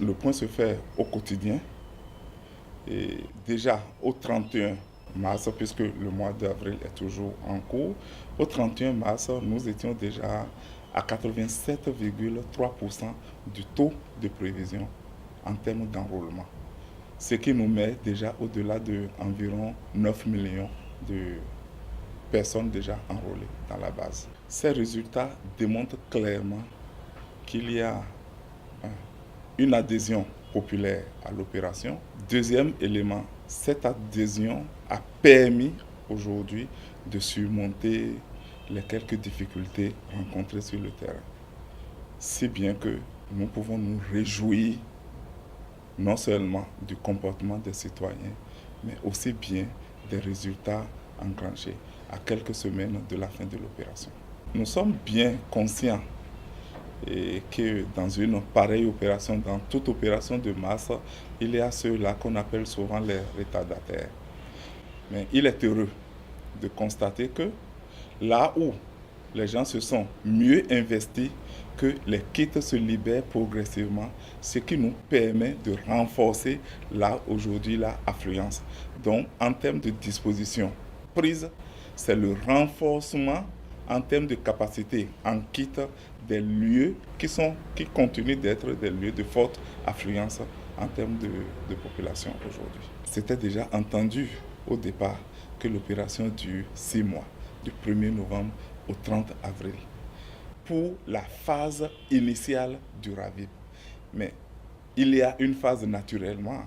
Le point se fait au quotidien. Et déjà au 31 mars, puisque le mois d'avril est toujours en cours, au 31 mars, nous étions déjà à 87,3% du taux de prévision en termes d'enrôlement. Ce qui nous met déjà au-delà d'environ 9 millions de personnes déjà enrôlées dans la base. Ces résultats démontrent clairement qu'il y a une adhésion populaire à l'opération. Deuxième élément, cette adhésion a permis aujourd'hui de surmonter les quelques difficultés rencontrées sur le terrain. Si bien que nous pouvons nous réjouir non seulement du comportement des citoyens, mais aussi bien des résultats engrangés à quelques semaines de la fin de l'opération. Nous sommes bien conscients et que dans une pareille opération, dans toute opération de masse, il y a ceux-là qu'on appelle souvent les retardataires. Mais il est heureux de constater que là où les gens se sont mieux investis, que les kits se libèrent progressivement, ce qui nous permet de renforcer là aujourd'hui l'affluence. Donc en termes de disposition prise, c'est le renforcement en termes de capacité en kit des lieux qui continuent d'être des lieux de forte affluence en termes de population aujourd'hui. C'était déjà entendu au départ que l'opération dure 6 mois, du 1er novembre au 30 avril, pour la phase initiale du RAVIP. Mais il y a une phase naturellement,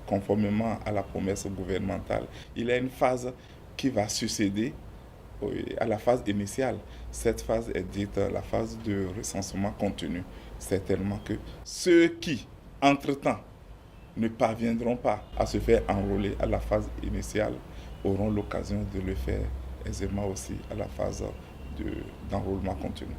conformément à la promesse gouvernementale, il y a une phase qui va succéder à la phase initiale. Cette phase est dite la phase de recensement continu. Certainement que ceux qui, entre-temps, ne parviendront pas à se faire enrôler à la phase initiale auront l'occasion de le faire aisément aussi à la phase d'enrôlement continu.